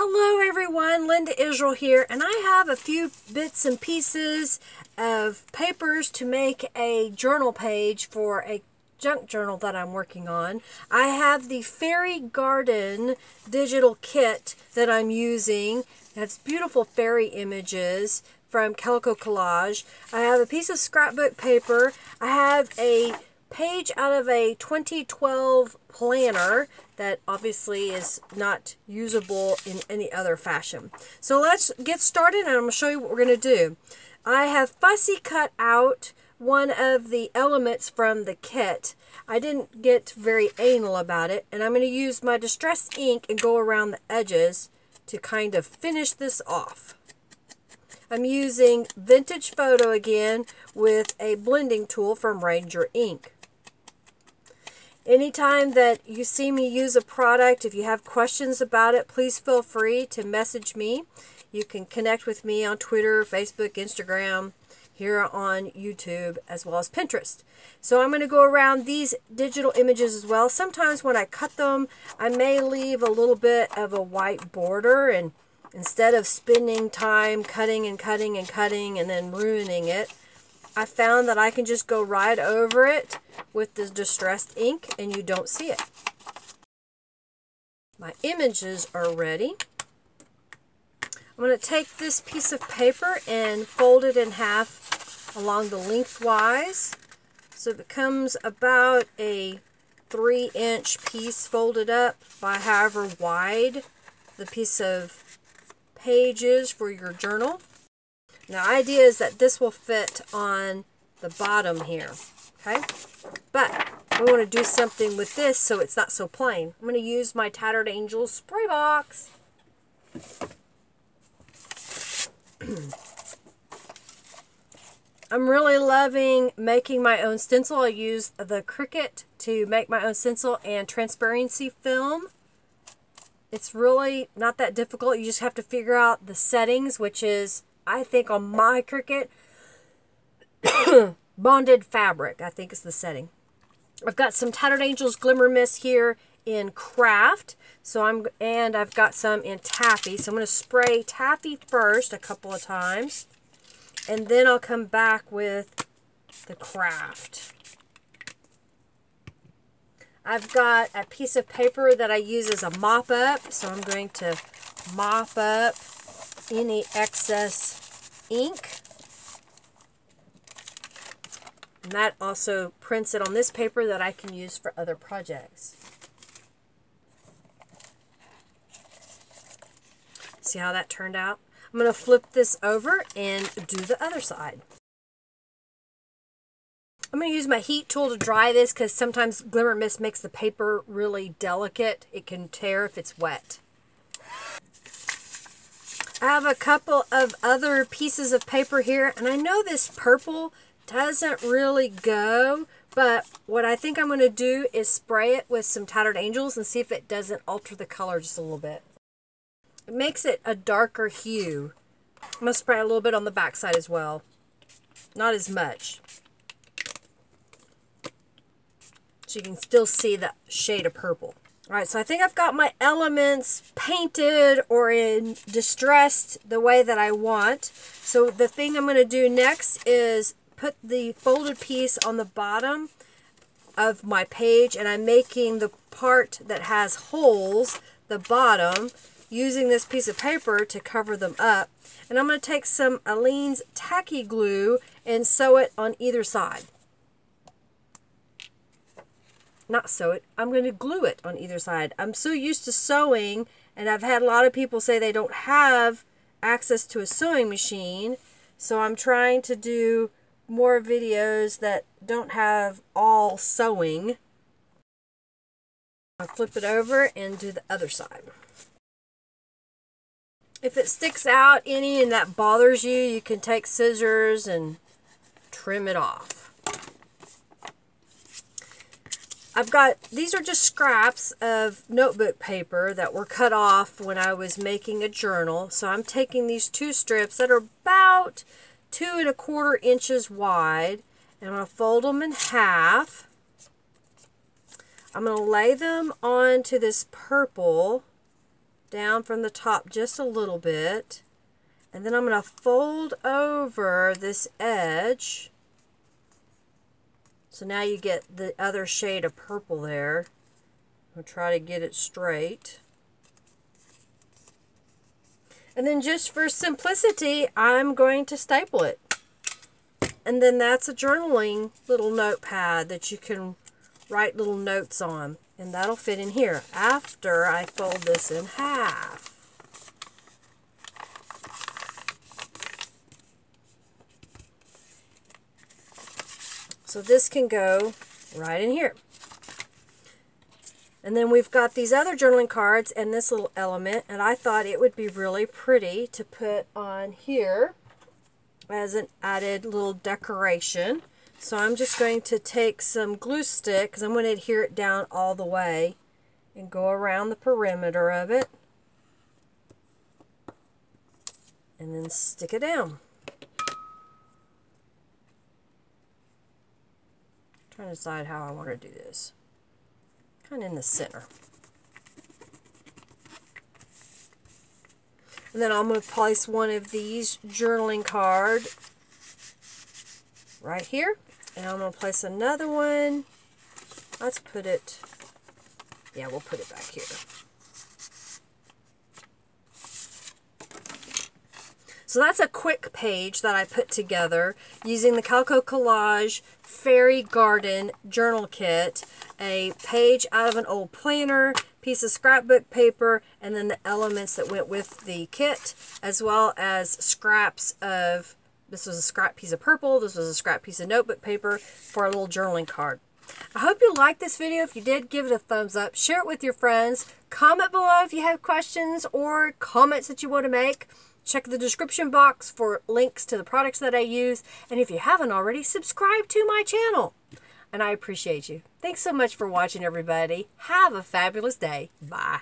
Hello everyone, Linda Israel here, and I have a few bits and pieces of papers to make a journal page for a junk journal that I'm working on. I have the Fairy Garden digital kit that I'm using. It has beautiful fairy images from Calico Collage. I have a piece of scrapbook paper. I have a page out of a 2012 planner that obviously is not usable in any other fashion. So let's get started and I'm going to show you what we're going to do. I have fussy cut out one of the elements from the kit. I didn't get very anal about it, and I'm going to use my distressed ink and go around the edges to kind of finish this off. I'm using Vintage Photo again with a blending tool from Ranger Ink. Anytime that you see me use a product, if you have questions about it, please feel free to message me. You can connect with me on Twitter, Facebook, Instagram, here on YouTube, as well as Pinterest. So I'm going to go around these digital images as well. Sometimes when I cut them, I may leave a little bit of a white border, and instead of spending time cutting and cutting and cutting and then ruining it, I found that I can just go right over it with the distressed ink and you don't see it. My images are ready. I'm going to take this piece of paper and fold it in half along the lengthwise. So it becomes about a 3-inch piece folded up by however wide the piece of page is for your journal. Now, the idea is that this will fit on the bottom here, okay? But we want to do something with this so it's not so plain. I'm going to use my Tattered Angels spray box. I'm really loving making my own stencil. I use the Cricut to make my own stencil and transparency film. It's really not that difficult. You just have to figure out the settings, which is, I think on my Cricut, bonded fabric, I think is the setting. I've got some Tattered Angels Glimmer Mist here in Craft, and I've got some in Taffy. So I'm going to spray Taffy first a couple of times, and then I'll come back with the Craft. I've got a piece of paper that I use as a mop-up, so I'm going to mop up any excess ink. And that also prints it on this paper that I can use for other projects. See how that turned out? I'm going to flip this over and do the other side. I'm going to use my heat tool to dry this because sometimes Glimmer Mist makes the paper really delicate. It can tear if it's wet. I have a couple of other pieces of paper here, and I know this purple doesn't really go, but what I think I'm going to do is spray it with some Tattered Angels and see if it doesn't alter the color just a little bit. It makes it a darker hue. I'm going to spray a little bit on the back side as well. Not as much. So you can still see the shade of purple. Alright, so I think I've got my elements painted or in distressed the way that I want. So the thing I'm going to do next is put the folded piece on the bottom of my page, and I'm making the part that has holes, the bottom, using this piece of paper to cover them up. And I'm going to take some Aleene's tacky glue and sew it on either side. Not sew it, I'm going to glue it on either side. I'm so used to sewing, and I've had a lot of people say they don't have access to a sewing machine, so I'm trying to do more videos that don't have all sewing. I'll flip it over and do the other side. If it sticks out any and that bothers you, you can take scissors and trim it off. I've got, these are just scraps of notebook paper that were cut off when I was making a journal. So I'm taking these two strips that are about 2 1/4 inches wide, and I'm going to fold them in half. I'm going to lay them onto this purple down from the top just a little bit. And then I'm going to fold over this edge. So now you get the other shade of purple there. I'll try to get it straight. And then just for simplicity, I'm going to staple it. And then that's a journaling little notepad that you can write little notes on. And that'll fit in here after I fold this in half. So this can go right in here. And then we've got these other journaling cards and this little element, and I thought it would be really pretty to put on here as an added little decoration. So I'm just going to take some glue stick, because I'm going to adhere it down all the way, and go around the perimeter of it, and then stick it down. Trying to decide how I want to do this. Kind of in the center. And then I'm going to place one of these journaling card right here. And I'm going to place another one. Let's put it, yeah, we'll put it back here. So that's a quick page that I put together using the Calico Collage Fairy Garden Journal Kit. A page out of an old planner, piece of scrapbook paper, and then the elements that went with the kit, as well as scraps of, this was a scrap piece of purple, this was a scrap piece of notebook paper for a little journaling card. I hope you liked this video. If you did, give it a thumbs up. Share it with your friends. Comment below if you have questions or comments that you want to make. Check the description box for links to the products that I use. And if you haven't already, subscribe to my channel. And I appreciate you. Thanks so much for watching, everybody. Have a fabulous day. Bye.